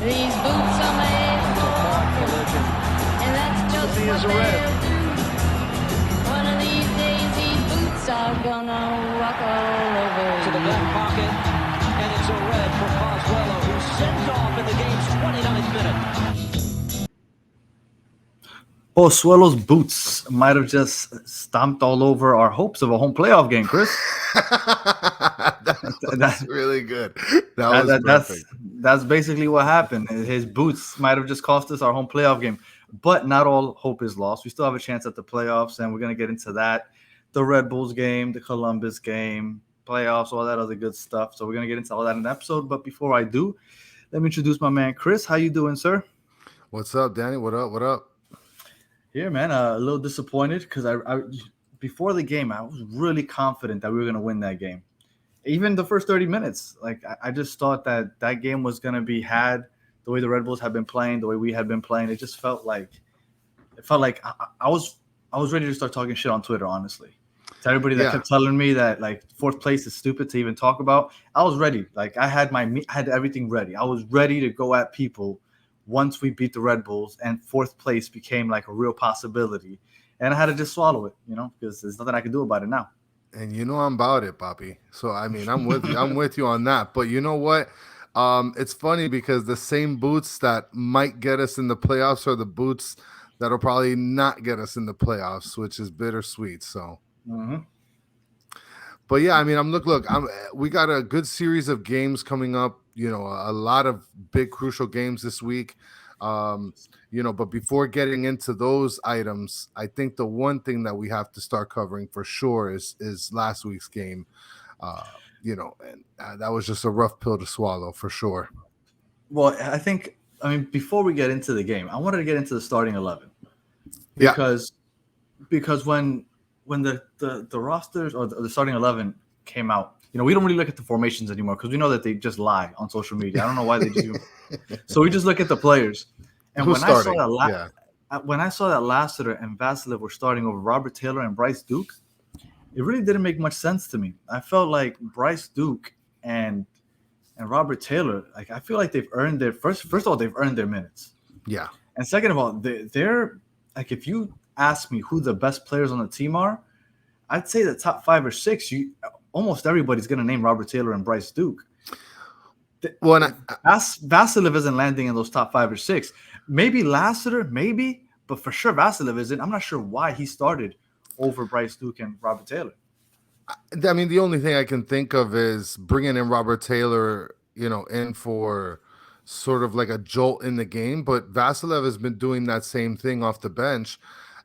These boots are made for walking, and that's just what they'll do. One of these days, these boots are gonna walk all over to the back pocket, and it's a red for Pozuelo, who sends off in the game's 29th minute. Pozuelo's boots might have just stomped all over our hopes of a home playoff game, Chris. That's really good. That was perfect. That's basically what happened. His boots might have just cost us our home playoff game. But not all hope is lost. We still have a chance at the playoffs, and we're going to get into that. The Red Bulls game, the Columbus game, playoffs, all that other good stuff. So we're going to get into all that in the episode. But before I do, let me introduce my man, Chris. How you doing, sir? What's up, Danny? What up? What up? Here, man, a little disappointed because I before the game, I was really confident that we were going to win that game. Even the first 30 minutes, like I just thought that game was going to be had the way the Red Bulls had been playing, the way we had been playing. It just felt like I was ready to start talking shit on Twitter, honestly. To everybody that kept telling me that like fourth place is stupid to even talk about, I was ready. Like I had everything ready. I was ready to go at people once we beat the Red Bulls and fourth place became like a real possibility. And I had to just swallow it, because there's nothing I can do about it now. And I'm about it, Papi. So, I mean, I'm with you. I'm with you on that. But you know what? It's funny because the same boots that might get us in the playoffs are the boots that'll probably not get us in the playoffs, which is bittersweet. So, But yeah, I mean, we got a good series of games coming up. A lot of big crucial games this week. But before getting into those items, I think the one thing that we have to start covering for sure is last week's game. That was just a rough pill to swallow for sure. Well, before we get into the game, I wanted to get into the starting 11 because when the rosters or the starting 11 came out, we don't really look at the formations anymore because we know that they just lie on social media. I don't know why they just do. So we just look at the players. And when I saw that Lassiter and Vasilev were starting over Robert Taylor and Bryce Duke, it really didn't make much sense to me. I felt like Bryce Duke and Robert Taylor, like I feel like they've earned their first of all, they've earned their minutes. Yeah. And second of all, they're like, if you ask me who the best players on the team are, I'd say the top 5 or 6. Almost everybody's going to name Robert Taylor and Bryce Duke. Well, Vasilev isn't landing in those top 5 or 6. Maybe Lassiter, but for sure Vasilev isn't. I'm not sure why he started over Bryce Duke and Robert Taylor. I mean, the only thing I can think of is bringing in Robert Taylor, in for sort of like a jolt in the game. But Vasilev has been doing that same thing off the bench.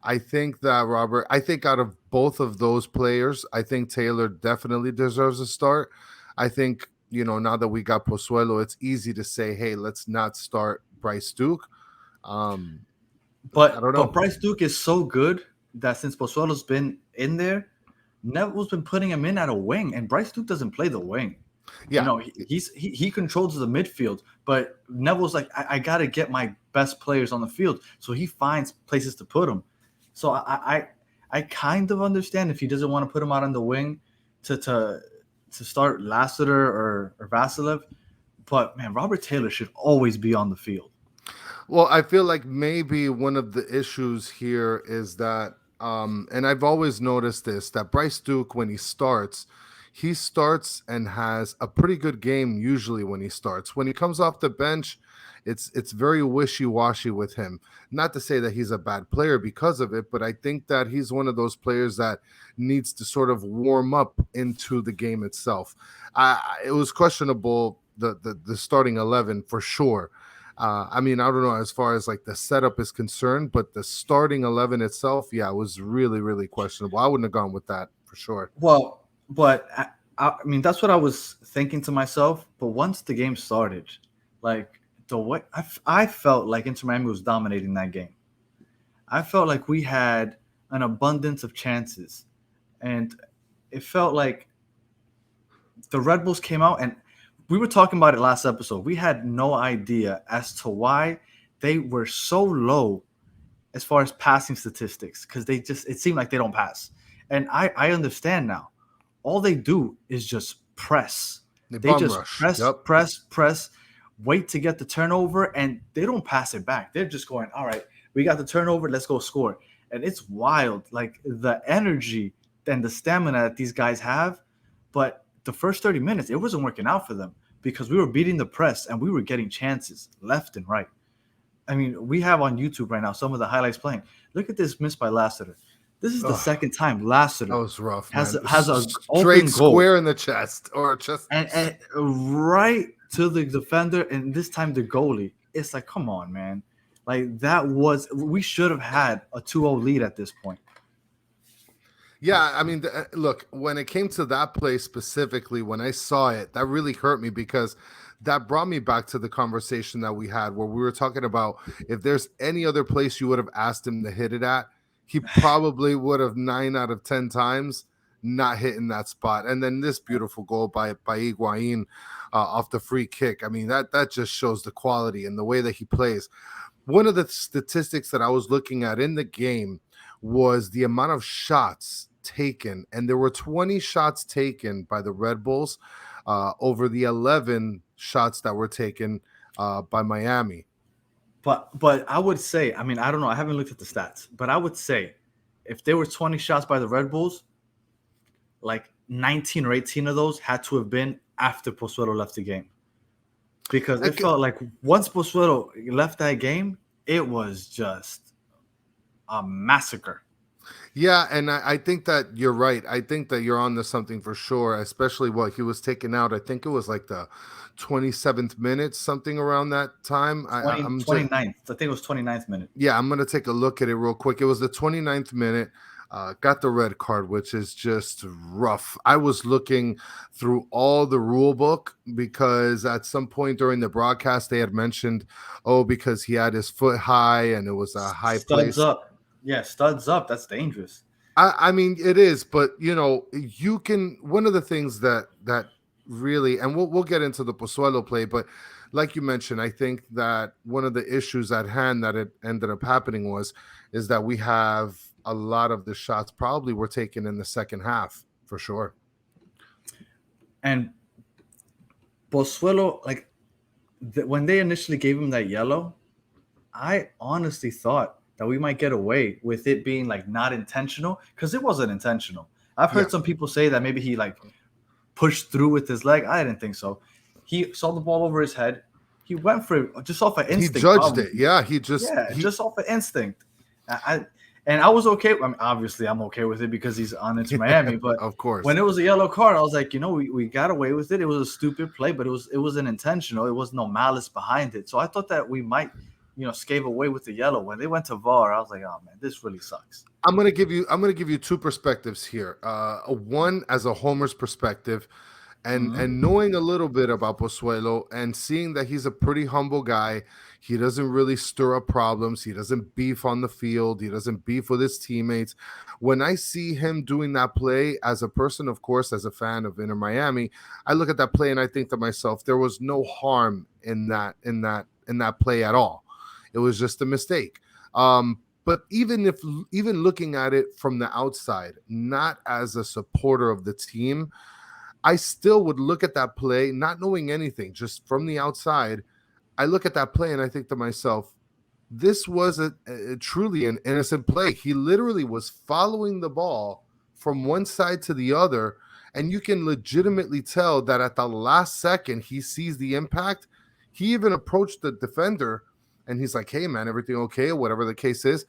I think out of both of those players, I think Taylor definitely deserves a start. I think, now that we got Pozuelo, it's easy to say, hey, let's not start Bryce Duke. But Bryce Duke is so good that since Pozuelo's been in there, Neville's been putting him in at a wing, and Bryce Duke doesn't play the wing. Yeah, he controls the midfield, but Neville's like, I got to get my best players on the field, so he finds places to put them. So I kind of understand if he doesn't want to put him out on the wing to start Lassiter or Vasilev, but man, Robert Taylor should always be on the field. Well, I feel like maybe one of the issues here is that, and I've always noticed this, that Bryce Duke, when he starts and has a pretty good game usually when he starts. When he comes off the bench, it's very wishy-washy with him. Not to say that he's a bad player because of it, but I think that he's one of those players that needs to sort of warm up into the game itself. It was questionable, the starting 11 for sure. I don't know as far as like the setup is concerned, but the starting 11 itself, was really, really questionable. I wouldn't have gone with that for sure. Well, but I mean, that's what I was thinking to myself. But once the game started, like the way I felt like Inter Miami was dominating that game. I felt like we had an abundance of chances, and it felt like the Red Bulls came out, and we were talking about it last episode. We had no idea as to why they were so low as far as passing statistics, because it seemed like they don't pass. And I understand now. All they do is just press. They just rush. Press. wait to get the turnover, and they don't pass it back. They're just going, all right, we got the turnover, let's go score. And it's wild, like the energy and the stamina that these guys have. But the first 30 minutes, it wasn't working out for them because we were beating the press and we were getting chances left and right. I mean, we have on YouTube right now some of the highlights playing. Look at this miss by Lassiter. This is the second time That Lassiter was rough, has man. has a Straight open goal square in the chest or chest. and right to the defender, and this time the goalie. It's like, come on, man. Like we should have had a 2-0 lead at this point. Yeah, I mean, look, when it came to that play specifically, when I saw it, that really hurt me because that brought me back to the conversation that we had where we were talking about if there's any other place you would have asked him to hit it at, he probably would have 9 out of 10 times not hitting that spot. And then this beautiful goal by Higuain off the free kick. I mean, that just shows the quality and the way that he plays. One of the statistics that I was looking at in the game was the amount of shots taken, and there were 20 shots taken by the Red Bulls over the 11 shots that were taken by Miami. But I would say, I mean, I don't know, I haven't looked at the stats, but I would say if there were 20 shots by the Red Bulls, like 19 or 18 of those had to have been after Pozuelo left the game. Because it felt like once Pozuelo left that game, it was just a massacre. Yeah, and I think that you're right. I think that you're on to something for sure, especially what he was taken out. I think it was like the 27th minute, something around that time. 29th. I think it was 29th minute. Yeah, I'm going to take a look at it real quick. It was the 29th minute. Got the red card, which is just rough. I was looking through all the rule book because at some point during the broadcast, they had mentioned, because he had his foot high and it was a high Studs place. up. Yeah, studs up. That's dangerous. I mean, it is, but you can. One of the things that really, and we'll get into the Pozuelo play, but like you mentioned, I think that one of the issues at hand that it ended up happening is that we have a lot of the shots probably were taken in the second half for sure. And Pozuelo, like when they initially gave him that yellow, I honestly thought that we might get away with it being like not intentional because it wasn't intentional. I've heard some people say that maybe he like pushed through with his leg. I didn't think so. He saw the ball over his head. He went for it just off of instinct. He judged it. Yeah, just off of instinct. I was okay. I mean, obviously, I'm okay with it because he's on into Miami. But of course, when it was a yellow card, I was like, we got away with it. It was a stupid play, but it wasn't intentional. It was no malice behind it. So I thought that we might, scave away with the yellow. When they went to VAR, I was like, oh man, this really sucks. I'm gonna give you two perspectives here. One as a homer's perspective, and knowing a little bit about Pozuelo and seeing that he's a pretty humble guy. He doesn't really stir up problems. He doesn't beef on the field. He doesn't beef with his teammates. When I see him doing that play, as a person, of course, as a fan of Inter Miami, I look at that play and I think to myself, there was no harm in that play at all. It was just a mistake. But even looking at it from the outside, not as a supporter of the team, I still would look at that play, not knowing anything, just from the outside. I look at that play and I think to myself, this was a truly an innocent play. He literally was following the ball from one side to the other, and you can legitimately tell that at the last second he sees the impact. He even approached the defender and he's like, hey man, everything okay? Whatever the case is.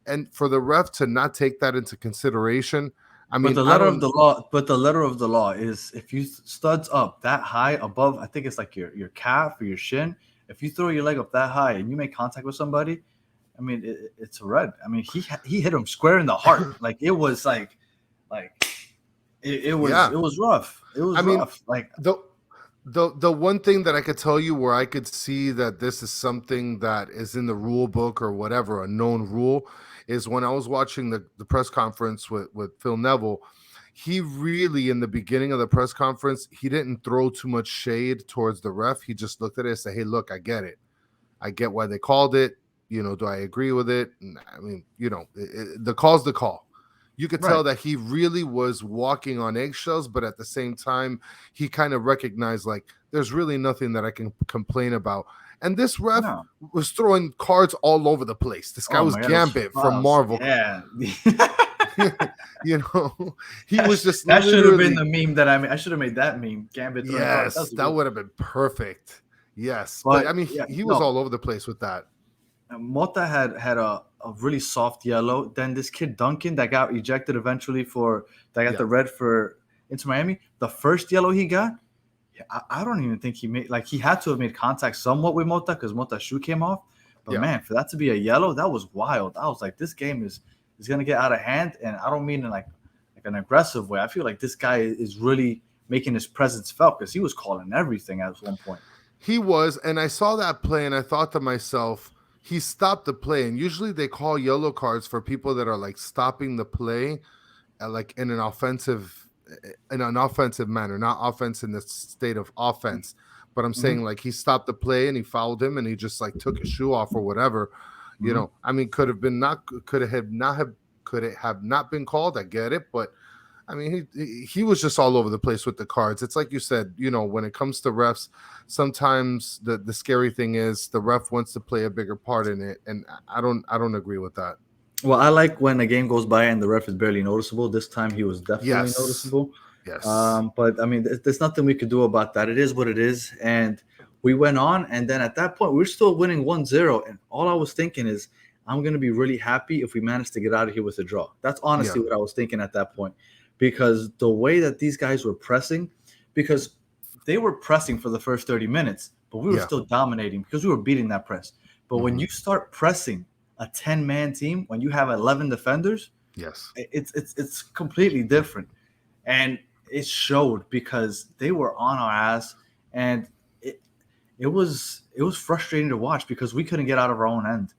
And for the ref to not take that into consideration, I mean, but the letter of the law is if you studs up that high above, I think it's like your calf or your shin. If you throw your leg up that high and you make contact with somebody, I mean, it's a red. I mean, he hit him square in the heart. Like it was like it was rough. It was rough. Like the one thing that I could tell you where I could see that this is something that is in the rule book or whatever, a known rule, is when I was watching the press conference with Phil Neville. He really, in the beginning of the press conference, he didn't throw too much shade towards the ref. He just looked at it and said, hey, look, I get it. I get why they called it. Do I agree with it? I mean, the call's the call. You could tell that he really was walking on eggshells, but at the same time, he kind of recognized, like, there's really nothing that I can complain about. And this ref No. was throwing cards all over the place. This guy Oh was my God, those Gambit from fouls. Marvel. Yeah. You know, he was just That should have been literally. the meme that I made. I should have made that meme. Gambit throwing cards. That Yes, was a that good. would have been perfect. Yes, but But I mean, yeah, he was no. all over the place with that. Mota had a really soft yellow. Then this kid Duncan that got ejected eventually that got Yeah. the red for Inter Miami. The first yellow he got, I don't even think he made, like, he had to have made contact somewhat with Mota because Mota's shoe came off. But Yeah. man, for that to be a yellow, that was wild. I was like, this game is gonna get out of hand, and I don't mean in like an aggressive way. I feel like this guy is really making his presence felt because he was calling everything at one point. He was, and I saw that play, and I thought to myself, he stopped the play. And usually they call yellow cards for people that are like stopping the play, like in an offensive manner, not offense in the state of offense. But I'm saying like he stopped the play and he fouled him, and he just like took his shoe off or whatever. You know, I mean, could it have not been called? I get it, but I mean, he was just all over the place with the cards. It's like you said, you know, when it comes to refs, sometimes the scary thing is the ref wants to play a bigger part in it, and I don't agree with that. Well, I like when a game goes by and the ref is barely noticeable. This time he was definitely Yes. noticeable. Yes. But I mean, there's nothing we could do about that. It is what it is. And we went on. And then at that point, we were still winning 1-0. And all I was thinking is, I'm going to be really happy if we manage to get out of here with a draw. That's honestly what I was thinking at that point. Because the way that these guys were pressing, because they were pressing for the first 30 minutes, but we were still dominating because we were beating that press. But when you start pressing a 10-man team, when you have 11 defenders, Yes. it's completely different. And it showed because they were on our ass, and it was frustrating to watch because we couldn't get out of our own end.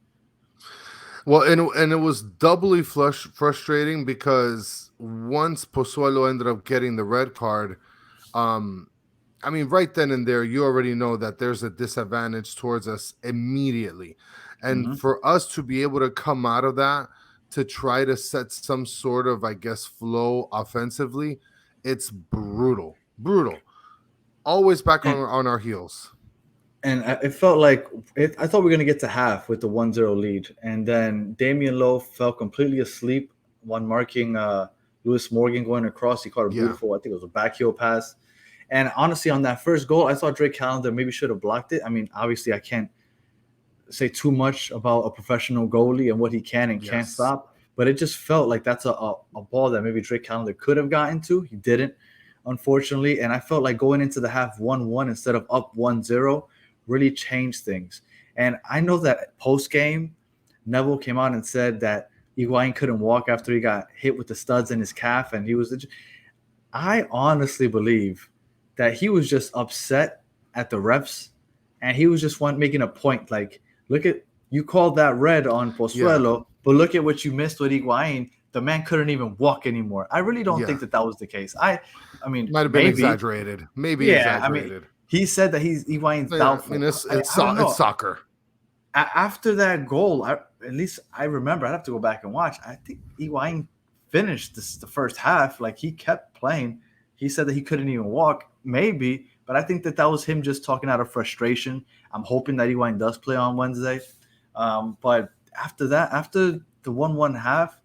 Well, and it was doubly frustrating because once Pozuelo ended up getting the red card, I mean, right then and there, you already know that there's a disadvantage towards us immediately. And for us to be able to come out of that, to try to set some sort of, I guess, flow offensively, it's brutal. Always back on our heels. And it felt like I thought we were going to get to half with the 1-0 lead. And then Damian Lowe fell completely asleep when marking Lewis Morgan going across. He caught a beautiful, I think it was a backheel pass. And honestly, on that first goal, I thought Drake Callender maybe should have blocked it. I mean, obviously, I can't say too much about a professional goalie and what he can and can't stop. But it just felt like that's a ball that maybe Drake Callender could have gotten to. He didn't, unfortunately. And I felt like going into the half 1-1 instead of up 1-0 really changed things. And I know that post-game, Neville came out and said that Higuain couldn't walk after he got hit with the studs in his calf. And I honestly believe that he was just upset at the refs, and he was just making a point. Like, look at, you called that red on Pozuelo, but look at what you missed with Higuain. The man couldn't even walk anymore. I really don't think that was the case. I mean, might have been exaggerated. Maybe exaggerated. I mean, he said that Higuain's doubtful. I mean, it's soccer. After that goal, at least I remember, I'd have to go back and watch. I think Higuain finished the first half. Like, he kept playing. He said that he couldn't even walk. Maybe, but I think that was him just talking out of frustration. I'm hoping that Higuain does play on Wednesday. But after that, after the 1-1 half,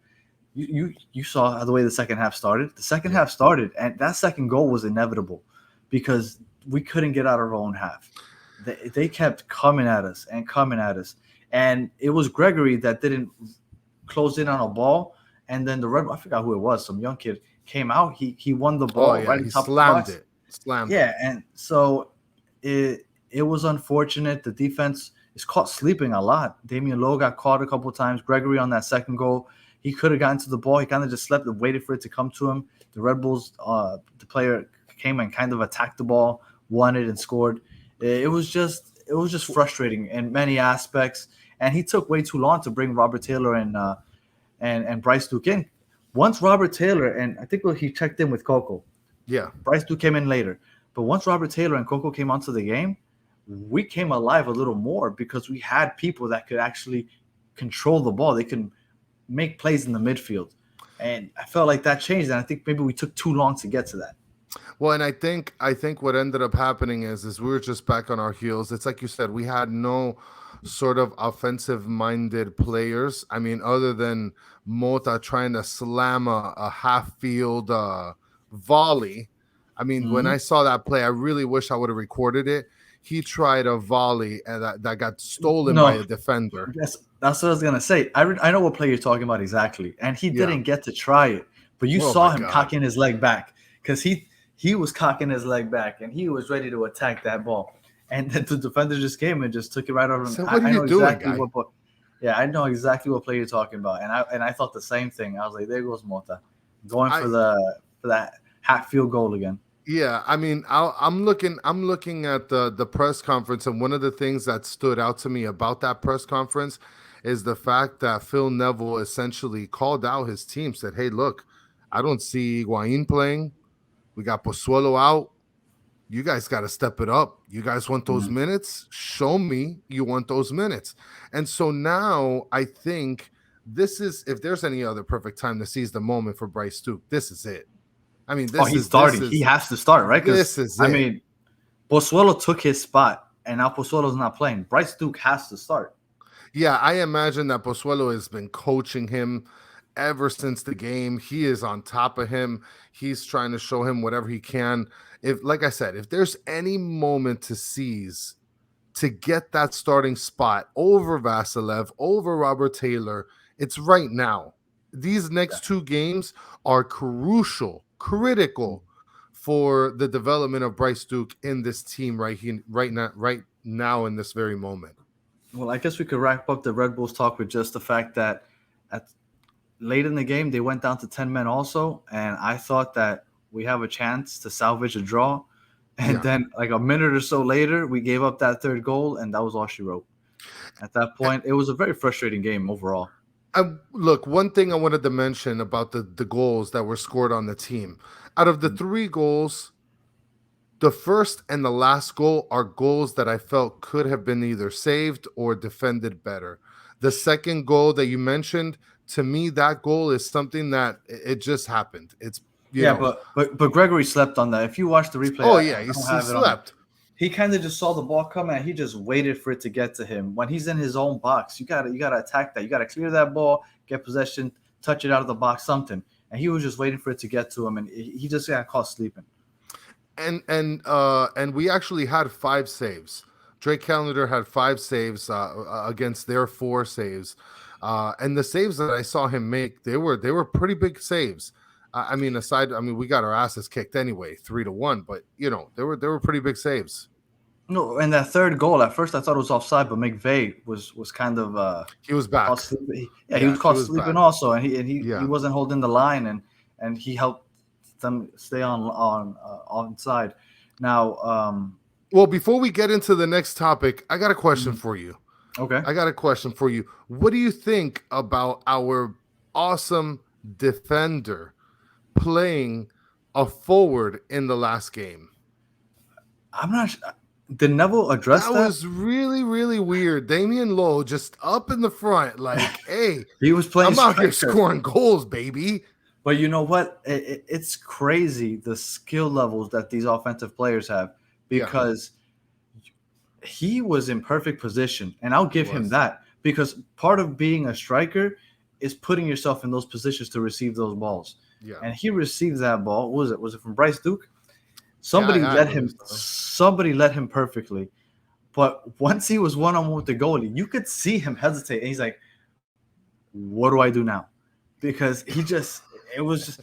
you saw the way the second half started. The second half started, and that second goal was inevitable because we couldn't get out of our own half. They kept coming at us, and it was Gregory that didn't close in on a ball, and then I forgot who it was, some young kid came out. He won the ball right on top of the box. Slammed it. And so it was unfortunate. The defense is caught sleeping a lot. Damian Lowe got caught a couple of times. Gregory on that second goal, he could have gotten to the ball. He kind of just slept and waited for it to come to him. The Red Bulls, the player came and kind of attacked the ball, won it, and scored. It was just frustrating in many aspects. And he took way too long to bring Robert Taylor and Bryce Duke in. Once Robert Taylor, and I think he checked in with Coco. Yeah. Bryce Duke came in later. But once Robert Taylor and Coco came onto the game, we came alive a little more because we had people that could actually control the ball. They can make plays in the midfield. And I felt like that changed. And I think maybe we took too long to get to that. Well, and I think what ended up happening is we were just back on our heels. It's like you said, we had no sort of offensive minded players. I mean, other than Mota trying to slam a half field volley. I mean, when Mhm. I saw that play, I really wish I would have recorded it. He tried a volley and that got stolen by No, a defender. that's what I was gonna say. I know what play you're talking about exactly, and he Yeah. didn't get to try it, but you Oh saw my him God. cocking his leg back because he was cocking his leg back and he was ready to attack that ball, and then the defender just came and just took it right out of him. So what are I you know doing, exactly guy? what. Yeah, I know exactly what play you're talking about, and I thought the same thing. I was like, there goes Mota, going I for that half field goal again. Yeah, I mean, I'm looking at the press conference, and one of the things that stood out to me about that press conference is the fact that Phil Neville essentially called out his team, said, "Hey, look, I don't see Higuain playing. We got Pozuelo out. You guys got to step it up. You guys want those Mhm. minutes? Show me you want those minutes." And so now I think this is, if there's any other perfect time to seize the moment for Bryce Duke, this is it. I mean, Oh, this he's is this starting. He is has to start, right? Because this is I it. mean, Pozuelo took his spot, and now Pozuelo's not playing. Bryce Duke has to start. Yeah, I imagine that Pozuelo has been coaching him ever since the game. He is on top of him. He's trying to show him whatever he can. If, like I said, if there's any moment to seize to get that starting spot over Vasilev, over Robert Taylor, it's right now. These Yeah. next two games are crucial, critical for the development of Bryce Duke in this team right now in this very moment. Well, I guess we could wrap up the Red Bulls talk with just the fact that at late in the game they went down to 10 men also, and I thought that we have a chance to salvage a draw. And Yeah. then, like a minute or so later, we gave up that third goal, and that was all she wrote. At that point, it was a very frustrating game overall. Look, one thing I wanted to mention about the goals that were scored on the team. Out of the three goals, the first and the last goal are goals that I felt could have been either saved or defended better. The second goal that you mentioned, to me, that goal is something that it just happened. It's, you Yeah, know, but Gregory slept on that. If you watch the replay, oh I yeah, don't he have it on. slept. He kind of just saw the ball coming and he just waited for it to get to him. When he's in his own box, you gotta attack that. You gotta clear that ball, get possession, touch it out of the box, something. And he was just waiting for it to get to him, and he just got caught sleeping. And we actually had five saves. Drake Callender had five saves against their four saves, and the saves that I saw him make, they were pretty big saves. I mean, I mean, we got our asses kicked anyway, 3-1, but they were pretty big saves. No, and that third goal, at first I thought it was offside, but McVeigh was kind of He was caught back. sleeping. Yeah, he Yeah, was he caught was sleeping back. also, and he Yeah. wasn't holding the line, and he helped them stay on side. Now, Well, before we get into the next topic, I got a question mhm, for you. okay. I got a question for you. What do you think about our awesome defender playing a forward in the last game? I'm not. Did Neville address That that? was really, really weird. Damian Lowe just up in the front, like, hey, He was playing I'm out here striker. scoring goals, baby. But you know what? It's crazy the skill levels that these offensive players have, Yeah, because he was in perfect position, and I'll he give him was. that, because part of being a striker is putting yourself in those positions to receive those balls. Yeah. And he received that ball. What was it? Was it from Bryce Duke? Yeah, Somebody yeah, I let believe him. so. Somebody let him perfectly. But once he was one on one with the goalie, you could see him hesitate, and he's like, "What do I do now?" Because it was just,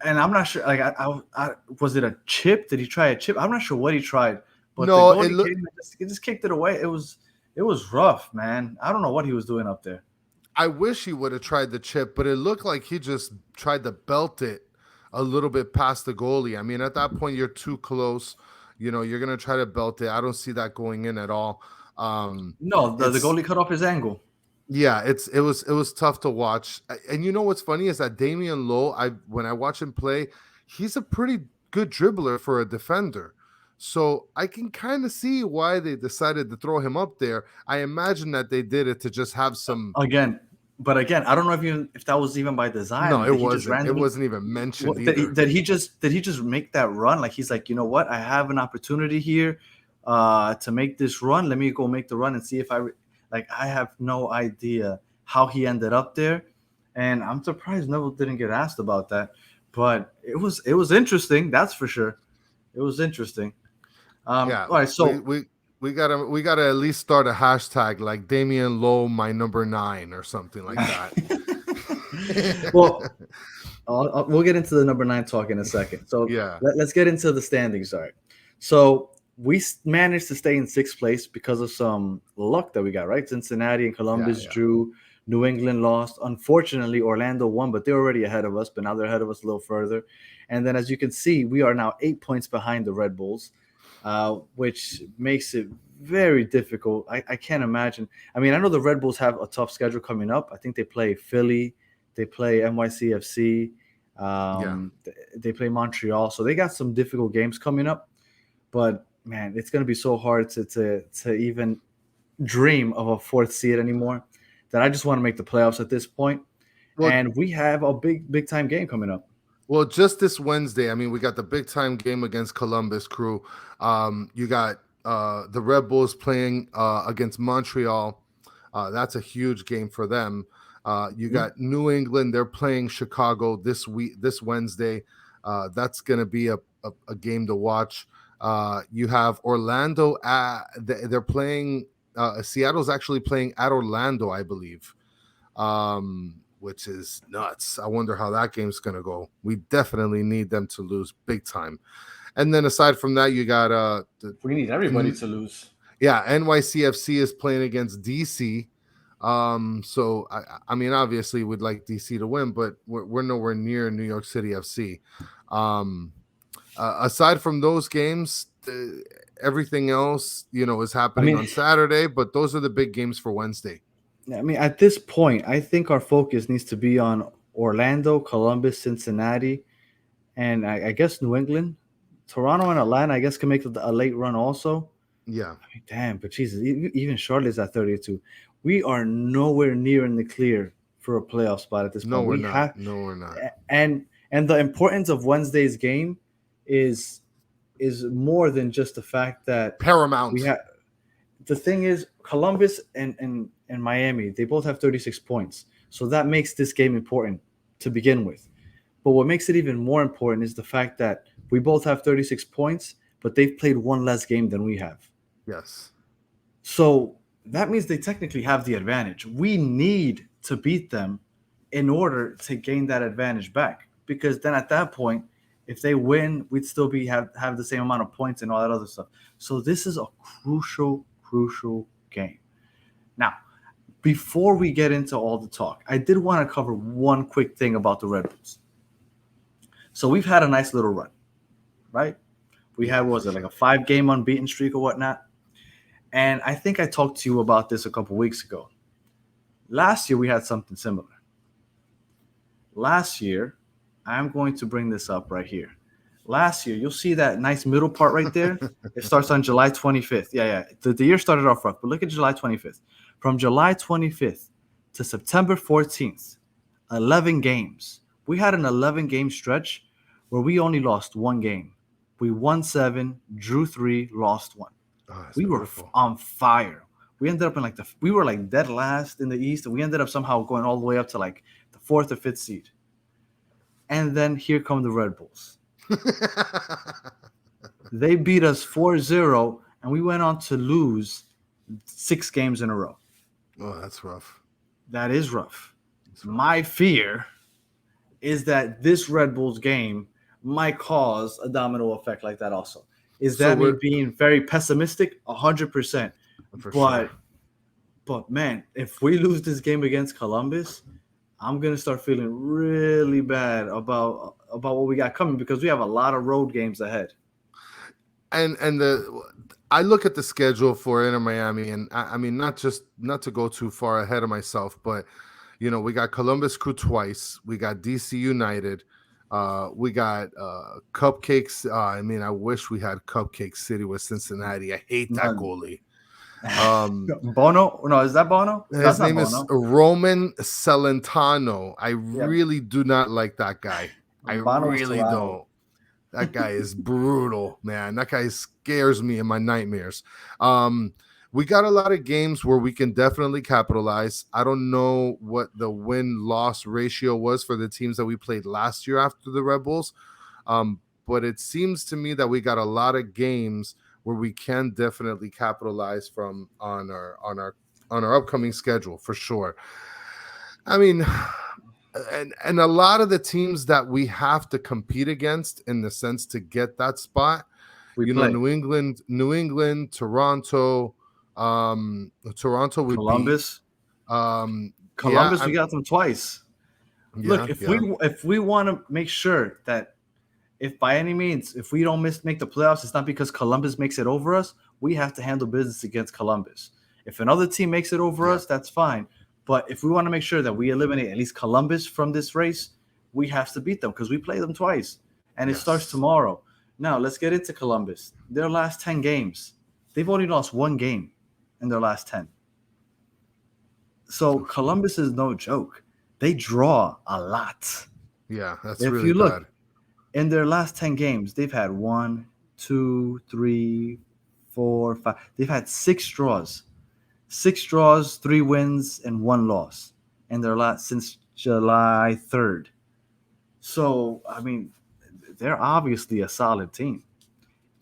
and I'm not sure. Like, I was it a chip? Did he try a chip? I'm not sure what he tried, but the No, it goalie looked. came and just kicked it away. It was rough, man. I don't know what he was doing up there. I wish he would have tried the chip, but it looked like he just tried to belt it a little bit past the goalie. I mean, at that point, you're too close. You're gonna try to belt it. I don't see that going in at all. No, the It's goalie cut off his angle. Yeah, it was tough to watch. And you know what's funny is that Damian Lowe, when I watch him play, he's a pretty good dribbler for a defender. So I can kind of see why they decided to throw him up there. I imagine that they did it to just have some. Again, but again, I don't know if that was even by design. No, Like, it did he just wasn't. It randomly wasn't even mentioned did he, either. did he just make that run? Like he's like, you know what? I have an opportunity here to make this run. Let me go make the run and see if like I have no idea how he ended up there. And I'm surprised Neville didn't get asked about that. But it was interesting, that's for sure. It was interesting. Yeah, All right, we so we we gotta at least start a hashtag like Damian Lowe, my number 9, or something like that. well, we'll get into the number 9 talk in a second. So Yeah, let's get into the standings. All right. So we managed to stay in sixth place because of some luck that we got, right? Cincinnati and yeah, Columbus yeah. drew. New England lost. Unfortunately, Orlando won, but they're already ahead of us. But now they're ahead of us a little further. And then, as you can see, we are now 8 points behind the Red Bulls, which makes it very difficult. I can't imagine. I mean, I know the Red Bulls have a tough schedule coming up. I think they play Philly, they play NYCFC, Yeah. they play Montreal, so they got some difficult games coming up. But man, it's going to be so hard to even dream of a fourth seed anymore. That I just want to make the playoffs at this point. Well, And we have a big time game coming up. well, just this Wednesday, I mean, we got the big time game against Columbus Crew. You got the Red Bulls playing against Montreal. That's a huge game for them. You Mhm. got New England. They're playing Chicago this Wednesday. That's going to be a game to watch. You have Orlando. They're playing. Seattle's actually playing at Orlando, I believe, which is nuts. I wonder how that game's going to go. We definitely need them to lose big time. And then aside from that, you got We need everybody to lose. yeah, NYCFC is playing against DC. So I mean, obviously, we'd like DC to win, but we're nowhere near New York City FC. Um, aside from those games, everything else, is I happening mean, on Saturday. But those are the big games for Wednesday. at this point, I think our focus needs to be on Orlando, Columbus, Cincinnati, and I guess New England. Toronto and Atlanta, I guess, can make a late run also. Yeah, I mean, damn, but Jesus, even Charlotte's at 32. We are nowhere near in the clear for a playoff spot at this no, point. we're We not. have No, we're not. and the importance of Wednesday's game is is more than just the fact that we Paramount. have. The thing is, Columbus and Miami, they both have 36 points, so that makes this game important to begin with. But what makes it even more important is the fact that we both have 36 points, but they've played one less game than we have. Yes. So that means they technically have the advantage. We need to beat them in order to gain that advantage back. Because then at that point, if they win, we'd still have the same amount of points and all that other stuff. So this is a crucial game. Now, before we get into all the talk, I did want to cover one quick thing about the Red Bulls. So we've had a nice little run, right? We Yeah, had, for was it like sure. a 5 game unbeaten streak or whatnot? And I think I talked to you about this a couple weeks ago. Last year, we had something similar. Last year, I'm going to bring this up right here. Last year, you'll see that nice middle part right there. It starts on July 25th. Yeah. The year started off rough, but look at July 25th. From July 25th to September 14th, 11 games. We had an 11-game stretch where we only lost one game. We won 7, drew 3, lost 1. Oh, that's We were beautiful. on fire. We ended up in we were like dead last in the East, and we ended up somehow going all the way up to like the 4th or 5th seed. And then here come the Red Bulls. They beat us 4-0, and we went on to lose 6 games in a row. Oh, that's rough. That is rough. That's rough. My fear is that this Red Bulls game might cause a domino effect like that also. Is So that me we're being very pessimistic? 100%. for But sure. But man, if we lose this game against Columbus, I'm gonna start feeling really bad about what we got coming because we have a lot of road games ahead. And I look at the schedule for Inter Miami, and I mean, not to go too far ahead of myself, but we got Columbus Crew twice, we got DC United, we got Cupcakes. I mean, I wish we had Cupcake City with Cincinnati. I hate that None. goalie. Bono? No, is that Bono? That's His not name is Bono. Roman Celentano. I Yeah, really do not like that guy. I Bono was really Toronto. don't. That guy is brutal, man. That guy scares me in my nightmares. Um, we got a lot of games where we can definitely capitalize. I don't know what the win-loss ratio was for the teams that we played last year after the Red Bulls, but it seems to me that we got a lot of games where we can definitely capitalize from on our upcoming schedule for sure. I mean, and a lot of the teams that we have to compete against in the sense to get that spot, We play New England, Toronto, Toronto we beat. Columbus. Yeah, Columbus, we got them twice. yeah, Look, if yeah, we want to make sure that if by any means if we don't make the playoffs, it's not because Columbus makes it over us. We have to handle business against Columbus. If another team makes it over yeah, us, that's fine. But if we want to make sure that we eliminate at least Columbus from this race, we have to beat them because we play them twice, and it starts yes, tomorrow. Now let's get into Columbus. Their last 10 games, they've only lost one game in their last 10. So Columbus is no joke. They draw a lot. yeah. That's If really you bad. look in their last 10 games, they've had one, two, three, four, five. They've had six draws, 3 wins, and 1 loss in their last since July 3rd. So, I mean, they're obviously a solid team.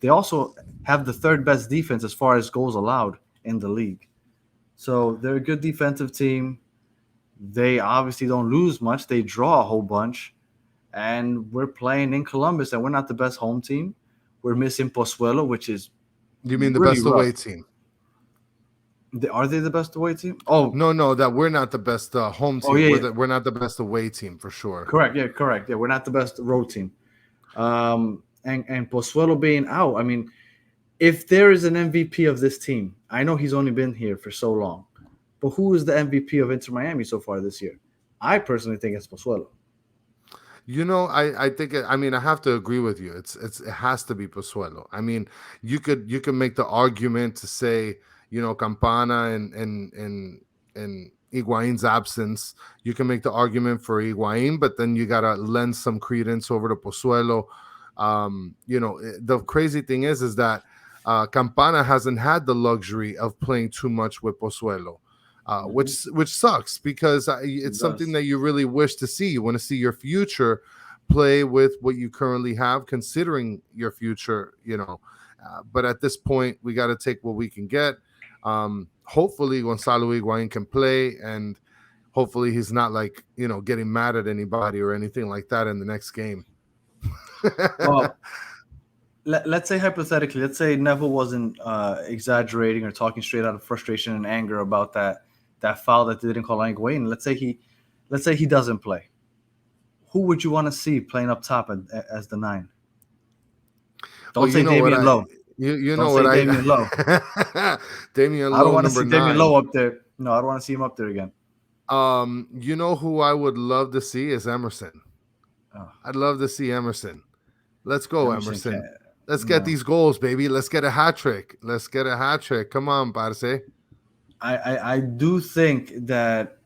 They also have the third best defense as far as goals allowed in the league. So, they're a good defensive team. They obviously don't lose much, they draw a whole bunch. And we're playing in Columbus, and we're not the best home team. We're missing Pozuelo, which is You mean the really best rough. away team? Are they the best away team? Oh, No, no, that we're not the best home oh team. yeah, We're not the best away team for sure. correct. Yeah, correct. Yeah, we're not the best road team. And Pozuelo being out. I mean, if there is an MVP of this team, I know he's only been here for so long, but who is the MVP of Inter Miami so far this year? I personally think it's Pozuelo. I think I mean I have to agree with you. It has to be Pozuelo. I mean, you could make the argument to say, Campana and Higuain's absence. You can make the argument for Higuain, but then you gotta lend some credence over to Pozuelo. The crazy thing is that Campana hasn't had the luxury of playing too much with Pozuelo. Which sucks because It it's something does. that you really wish to see. You want to see your future play with what you currently have, considering your future. But at this point, we got to take what we can get. Hopefully, Gonzalo Higuain can play, and hopefully, he's not getting mad at anybody or anything like that in the next game. Well, let's say hypothetically, let's say Neville wasn't exaggerating or talking straight out of frustration and anger about that foul that they didn't call on Higuain. Let's say he doesn't play. Who would you want to see playing up top as the 9? Don't Well, say Damian Lowe. you Don't know say what Damian Lowe. Damian I don't Lowe, want to number see Damian 9. Lowe up there. No, I don't want to see him up there again. You know who I would love to see is Emerson. Oh, I'd love to see Emerson. Let's go, Emerson Emerson. can't. Let's get No. these goals, baby. Let's get a hat trick. Let's get a hat trick. Come on, parce. I do think that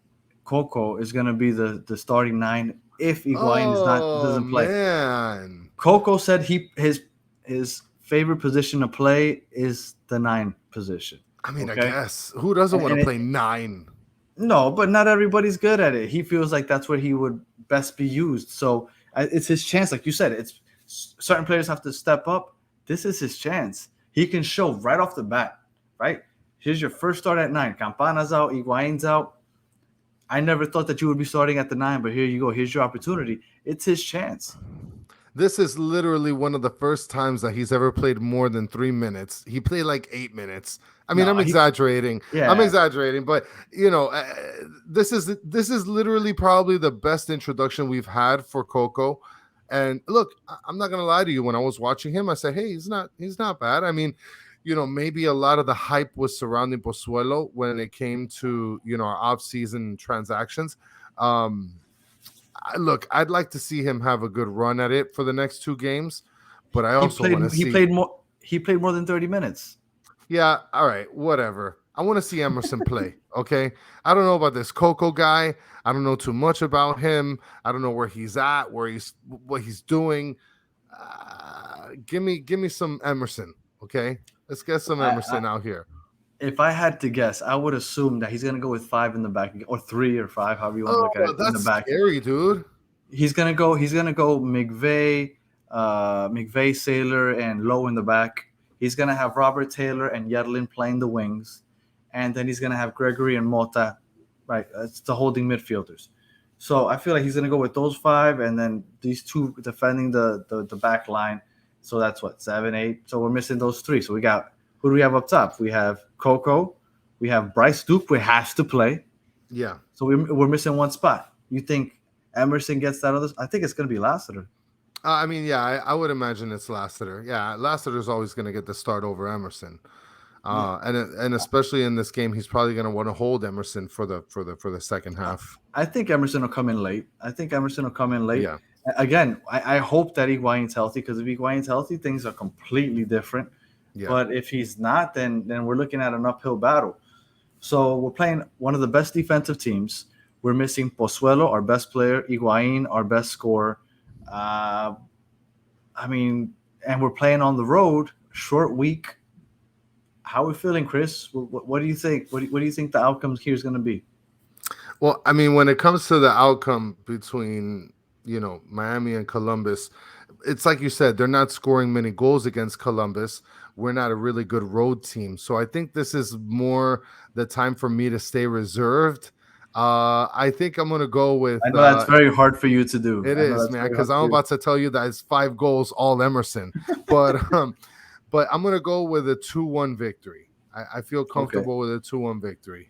Coco is going to be the starting 9 if Higuain Oh doesn't play. man. Coco said his favorite position to play is the 9 position. I mean, Okay? I guess who doesn't want And to play 9? No, but not everybody's good at it. He feels like that's where he would best be used. So it's his chance, like you said. It's certain players have to step up. This is his chance. He can show right off the bat. Right, here's your first start at 9. Campana's out, Higuain's out. I never thought that you would be starting at the 9, but here you go. Here's your opportunity. It's his chance. This is literally one of the first times that he's ever played more than 3 minutes. He played like 8 minutes. I mean, No, I'm exaggerating. Yeah. I'm exaggerating, but this is literally probably the best introduction we've had for Coco. And look, I'm not gonna lie to you. When I was watching him, I said, "Hey, he's not bad." I mean, maybe a lot of the hype was surrounding Pozuelo when it came to our off-season transactions. Look, I'd like to see him have a good run at it for the next 2 games, but I also want to see he played more than 30 minutes. Yeah, all right, whatever. I want to see Emerson play. Okay. I don't know about this Coco guy. I don't know too much about him. I don't know where he's at, what he's doing. Give me some Emerson. Okay. Let's get some I, Emerson out here. if I had to guess, I would assume that he's gonna go with five in the back, or three or five, however you want to look at Oh, it, in the that's back. scary, dude. He's gonna go. He's gonna go McVay, Saylor, and Lowe in the back. He's gonna have Robert Taylor and Yedlin playing the wings, and then he's gonna have Gregory and Mota, right? It's the holding midfielders. So I feel like he's gonna go with those five, and then these two defending the back line. So that's what, 7, 8. So we're missing those three. So we got, who do we have up top? We have Coco, we have Bryce Duke, who has to play. Yeah. So we're missing one spot. You think Emerson gets that other? I think it's going to be Lassiter. I mean, yeah, I would imagine it's Lassiter. Yeah, Lassiter's always going to get the start over Emerson. And especially in this game, he's probably going to want to hold Emerson for the second half. I think Emerson will come in late. Yeah. Again, I hope that Higuain's healthy, because if Higuain's healthy, things are completely different. Yeah. But if he's not, then we're looking at an uphill battle. So we're playing one of the best defensive teams. We're missing Pozuelo, our best player, Higuain, our best scorer. I mean, and we're playing on the road, short week. How are we feeling, Chris? What do you think? What do you think the outcome here is going to be? Well, I mean, when it comes to the outcome between, Miami and Columbus, it's like you said, they're not scoring many goals against Columbus. We're not a really good road team. So I think this is more the time for me to stay reserved. I think I'm going to go with. I know that's very hard for you to do. It is, man, because I'm about to tell you that it's 5 goals, all Emerson. But but I'm going to go with a 2-1 victory. I feel comfortable with a 2-1 victory.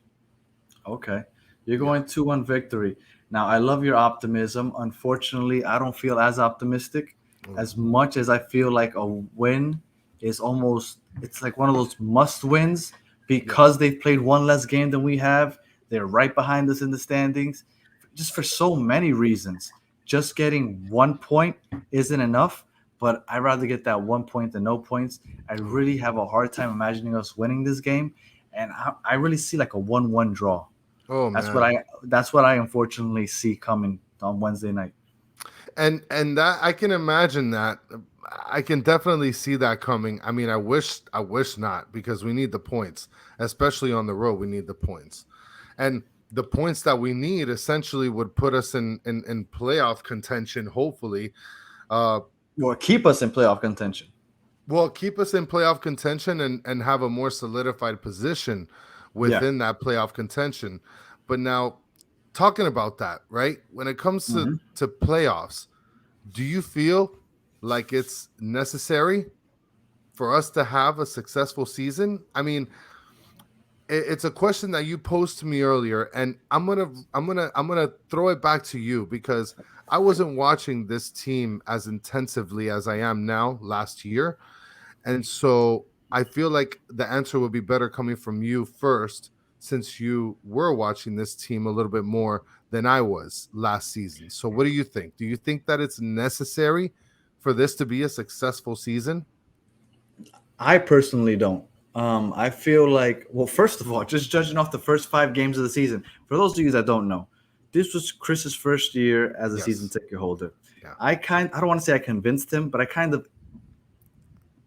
Okay. You're going 2-1 victory. Now, I love your optimism. Unfortunately, I don't feel as optimistic. As much as I feel like a win is almost, it's like one of those must wins, because they've played one less game than we have. They're right behind us in the standings, just for so many reasons. Just getting 1 point isn't enough, but I'd rather get that 1 point than no points. I really have a hard time imagining us winning this game, and I really see like a 1-1 draw. Oh, man. That's what I unfortunately see coming on Wednesday night. And that I can imagine that. I can definitely see that coming. I mean, I wish not, because we need the points, especially on the road. We need the points, and the points that we need essentially would put us in playoff contention. Hopefully, Or keep us in playoff contention. Well, keep us in playoff contention and have a more solidified position within that playoff contention. But now, talking about that, right? When it comes to playoffs, do you feel like it's necessary for us to have a successful season? I mean, it's a question that you posed to me earlier, and I'm gonna throw it back to you, because I wasn't watching this team as intensively as I am now last year, and so I feel like the answer would be better coming from you first, since you were watching this team a little bit more than I was last season. So what do you think? Do you think that it's necessary for this to be a successful season? I personally don't. I feel like, well, first of all, just judging off the first 5 games of the season, for those of you that don't know, this was Chris's first year as a season ticket holder. Yeah. I don't want to say I convinced him, but I kind of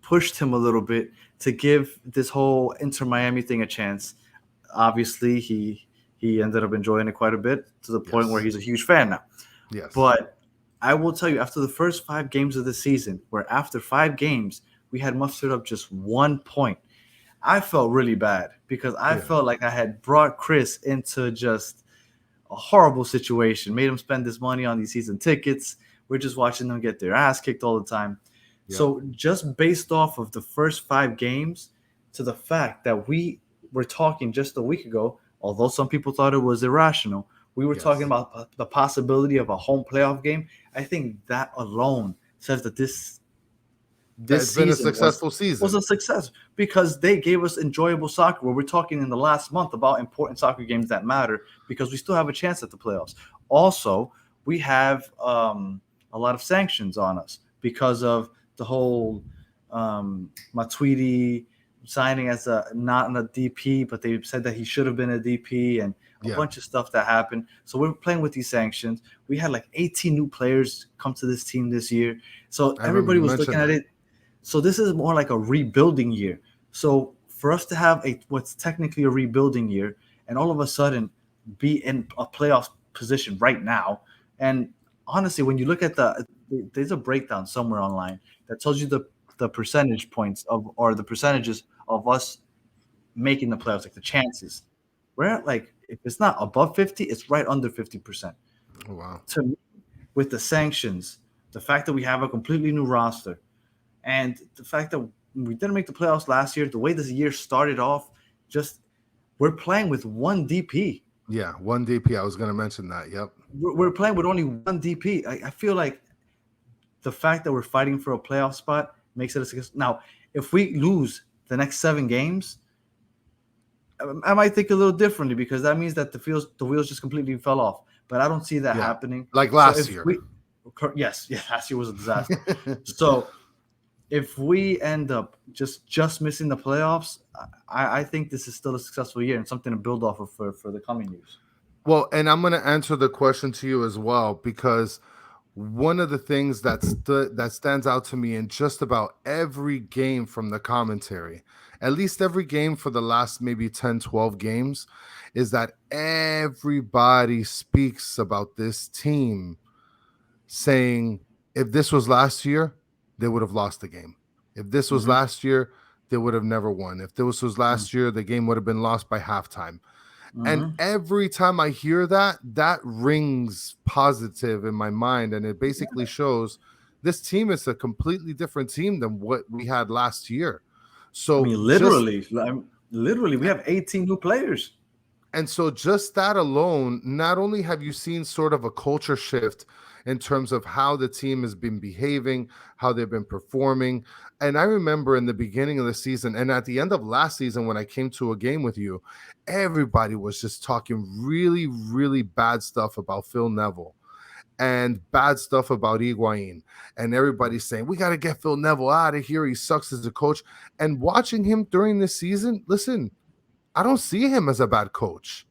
pushed him a little bit to give this whole Inter Miami thing a chance. Obviously, he ended up enjoying it quite a bit, to the point where he's a huge fan now. Yes. But I will tell you, after the first 5 games of the season, where after 5 games we had mustered up just 1 point, I felt really bad, because I felt like I had brought Chris into just a horrible situation, made him spend this money on these season tickets. We're just watching them get their ass kicked all the time. Yeah. So just based off of the first 5 games, to the fact that we were talking just a week ago, although some people thought it was irrational, we were talking about the possibility of a home playoff game. I think that alone says that this it's been a successful season. Was a success, because they gave us enjoyable soccer, where we're talking in the last month about important soccer games that matter, because we still have a chance at the playoffs. Also, we have a lot of sanctions on us because of the whole Matuidi signing as a not a DP, but they said that he should have been a DP, and a Yeah, bunch of stuff that happened. So we're playing with these sanctions. We had like 18 new players come to this team this year. So I remember everybody you was looking mentioned at that. it. So this is more like a rebuilding year. So for us to have a what's technically a rebuilding year, and all of a sudden be in a playoff position right now, and honestly, when you look at there's a breakdown somewhere online that tells you the percentage points of or the percentages of us making the playoffs, like the chances. We're at like if it's not above 50, it's right under 50%. Oh, wow. To me, with the sanctions, the fact that we have a completely new roster, and the fact that we didn't make the playoffs last year, the way this year started off, just we're playing with one DP. Yeah, one DP. I was going to mention that. Yep. We're playing with only one DP. I feel like the fact that we're fighting for a playoff spot makes it a success. Now, if we lose the next 7 games, I might think a little differently because that means that the wheels just completely fell off. But I don't see that Yeah, happening. like So last if year. we, yes, yeah, last year was a disaster. So if we end up just missing the playoffs, I think this is still a successful year and something to build off of for the coming years. Well, and I'm going to answer the question to you as well, because one of the things that stands out to me in just about every game from the commentary, at least every game for the last maybe 10, 12 games, is that everybody speaks about this team saying if this was last year, they would have lost the game. If this was Mhm. last year, they would have never won. If this was Mm. last year, the game would have been lost by halftime. And Mhm. every time I hear that, that rings positive in my mind. And it basically shows this team is a completely different team than what we had last year. I So mean, just literally, we have 18 new players. And so, just that alone, not only have you seen sort of a culture shift in terms of how the team has been behaving, how they've been performing. And I remember in the beginning of the season and at the end of last season, when I came to a game with you, everybody was just talking really, really bad stuff about Phil Neville and bad stuff about Higuain. And everybody's saying, we got to get Phil Neville out of here. He sucks as a coach. And watching him during this season, listen, I don't see him as a bad coach.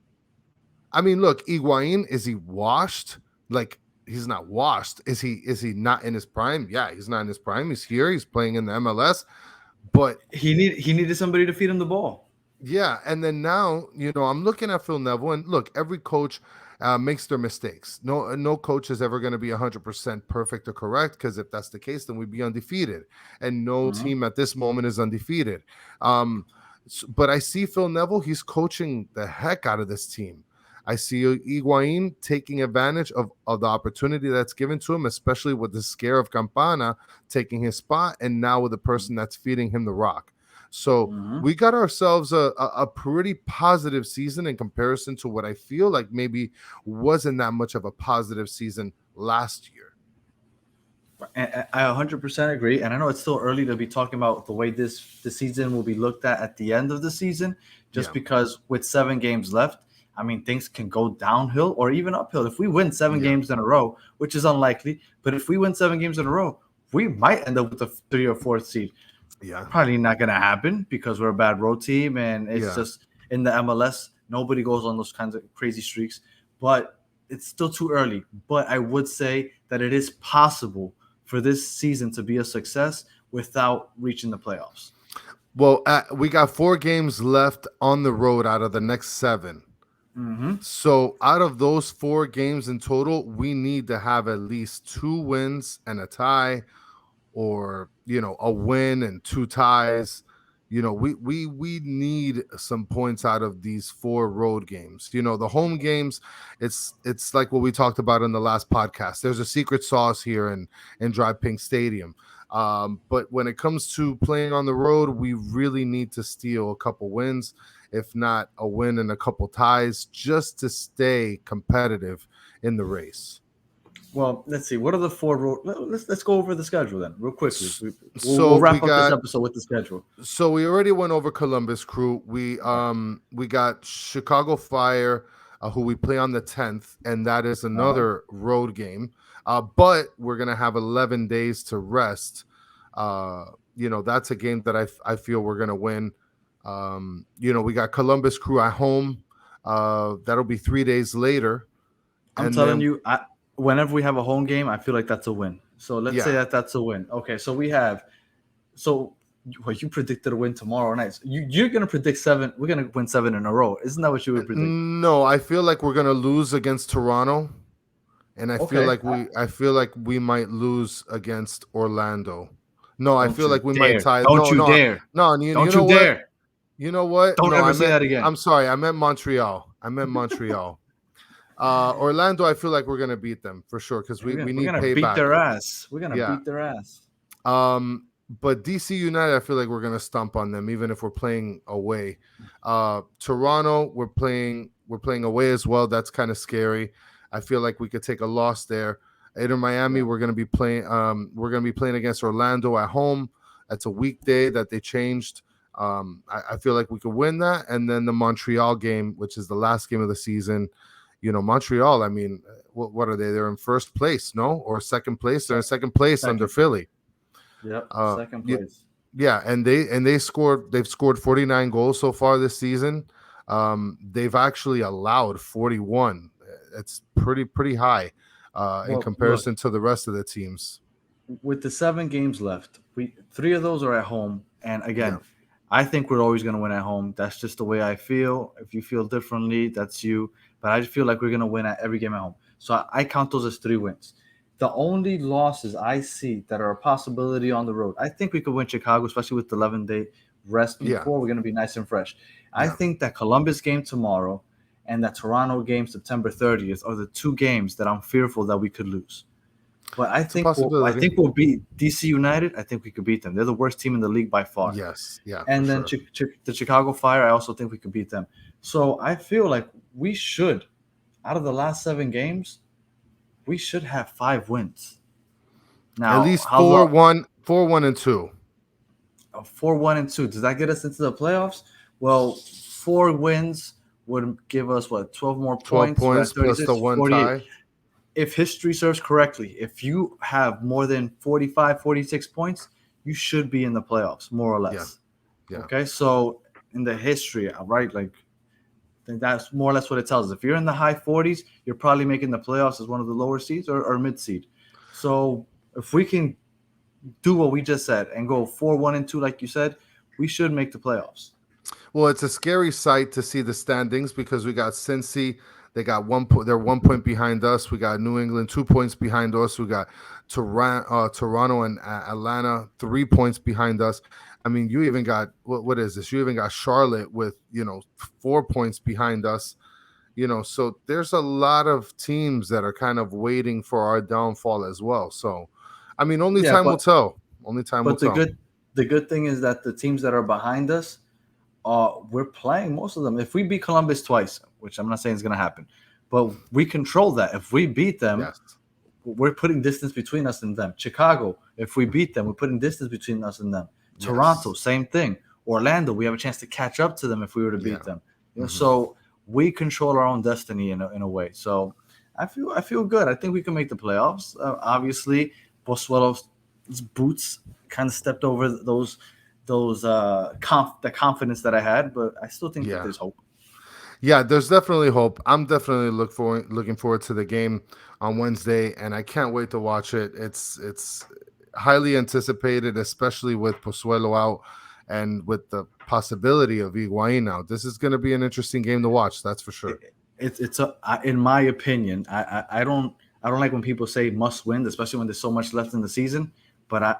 I mean, look, Higuain, is he washed? Like, he's not washed. Is he not in his prime? Yeah, he's not in his prime. He's here. He's playing in the MLS. But He needed somebody to feed him the ball. yeah, and then now, I'm looking at Phil Neville, and look, every coach makes their mistakes. No coach is ever going to be 100% perfect or correct, because if that's the case, then we'd be undefeated, and no Mhm. team at this moment is undefeated. But I see Phil Neville; he's coaching the heck out of this team. I see Higuain taking advantage of the opportunity that's given to him, especially with the scare of Campana taking his spot, and now with the person that's feeding him the rock. So Mhm. we got ourselves a pretty positive season in comparison to what I feel like maybe wasn't that much of a positive season last year. And I 100% agree. And I know it's still early to be talking about the way the season will be looked at the end of the season, just Yeah. because with 7 games left, I mean, things can go downhill or even uphill. If we win seven Yeah. games in a row, which is unlikely, but if we win 7 games in a row, we might end up with a 3 or 4th seed. Yeah. Probably not going to happen because we're a bad road team, and it's Yeah. just in the MLS, nobody goes on those kinds of crazy streaks. But it's still too early. But I would say that it is possible for this season to be a success without reaching the playoffs. Well, we got 4 games left on the road out of the next 7. Mm-hmm. So out of those 4 games in total, we need to have at least 2 wins and a tie, or a win and 2 ties. We need some points out of these 4 road games. The home games, it's like what we talked about in the last podcast. There's a secret sauce here in Drive Pink Stadium. But when it comes to playing on the road, we really need to steal a couple wins, if not a win and a couple ties, just to stay competitive in the race. Well, let's see. What are the 4 road? Let's go over the schedule then, real quickly. We'll So we wrap up this got episode with the schedule. So we already went over Columbus Crew. We got Chicago Fire, who we play on the 10th, and that is another road game. But we're gonna have 11 days to rest. That's a game that I feel we're gonna win. We got Columbus Crew at home. That'll be 3 days later, I'm and telling then you, whenever we have a home game, I feel like that's a win. So let's say yeah, that's a win. Okay, so we have so you predicted a win tomorrow night. So you're gonna predict seven. We're gonna win seven in a row. Isn't that what you would predict? no, I feel like we're gonna lose against Toronto, and Okay. I feel like we might lose against Orlando. No, I Don't feel you like we might dare. tie. Don't No, you no, dare. no. And you Don't know you what? dare. You know what? Don't No, ever say that again. I'm sorry. I meant Montreal. I meant Montreal. Orlando, I feel like we're gonna beat them for sure because we We're need gonna beat payback. their ass. We're gonna Yeah. beat their ass. But DC United, I feel like we're gonna stomp on them, even if we're playing away. Toronto, we're playing away as well. That's kind of scary. I feel like we could take a loss there. Inter Miami, Yeah. we're gonna be playing. We're gonna be playing against Orlando at home. That's a weekday that they changed. I feel like we could win that, and then the Montreal game, which is the last game of the season. Montreal. I mean, what are they? They're in first place, no, or second place? They're in second place under Second. Philly. Yep. Uh, Second y- place. yeah, and they've scored 49 goals so far this season. They've actually allowed 41. It's pretty high in Well, look, comparison to the rest of the teams. with the 7 games left, we three of those are at home. And Yeah, again, I think we're always gonna win at home. That's just the way I feel. If you feel differently, that's you. But I just feel like we're gonna win at every game at home. So I count those as 3 wins. The only losses I see that are a possibility on the road, I think we could win Chicago, especially with the 11-day rest yeah, before. We're gonna be nice and fresh. I yeah. think that Columbus game tomorrow and that Toronto game September 30th are the 2 games that I'm fearful that we could lose. But I It's a think possibility. we'll beat DC United. I think we could beat them. They're the worst team in the league by far. Yes, yeah, for And then sure. The Chicago Fire, I also think we could beat them. So I feel like we should, out of the last 7 games, we should have 5 wins. At Now, least how long? 4-1-2. 4-1-2. Does that get us into the playoffs? Well, 4 wins would give us what, 12 more 12 points. We're at points plus the 36, one 48. tie. If history serves correctly, if you have more than 45, 46 points, you should be in the playoffs, more or Yeah, less. yeah. Okay, so in the history, right, like that's more or less what it tells us. If you're in the high 40s, you're probably making the playoffs as one of the lower seeds or mid seed. So if we can do what we just said and go 4-1-2, like you said, we should make the playoffs. Well, it's a scary sight to see the standings because we got Cincy. They got 1 point. They're 1 point behind us. We got New England 2 points behind us. We got Toronto and Atlanta 3 points behind us. I mean, you even got what is this? You even got Charlotte with 4 points behind us. So there's a lot of teams that are kind of waiting for our downfall as well. So, I mean, only Yeah, time will tell. Only time will but the tell. good thing is that the teams that are behind us, we're playing most of them. If we beat Columbus twice, which I'm not saying is going to happen, but we control that. If we beat them, Yes. we're putting distance between us and them. Chicago, if we beat them, we're putting distance between us and them. Yes. Toronto, same thing. Orlando, we have a chance to catch up to them if we were to beat Yeah. them. Mhm. So we control our own destiny in a way. So I feel good. I think we can make the playoffs. Obviously, Pozuelo's boots kind of stepped over the confidence that I had, but I still think that Yeah. there's hope. Yeah, there's definitely hope. I'm definitely looking forward to the game on Wednesday, and I can't wait to watch it. It's highly anticipated, especially with Pozuelo out and with the possibility of Higuain out. This is going to be an interesting game to watch. That's for sure. In my opinion, I don't like when people say must win, especially when there's so much left in the season. But I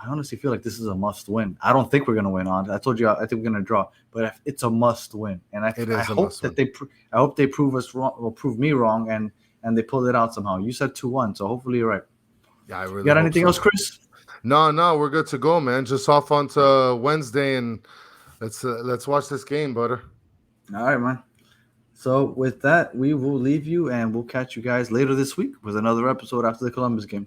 honestly feel like this is a must win. I don't think we're gonna win on. I told you I think we're gonna draw, but it's a must win, and I hope that I hope they prove us wrong or prove me wrong, and they pull it out somehow. You said 2-1, so hopefully you're right. Yeah, I really You got hope anything so. else, Chris? No, we're good to go, man. Just off onto Wednesday, and let's watch this game, butter. All right, man. So with that, we will leave you, and we'll catch you guys later this week with another episode after the Columbus game.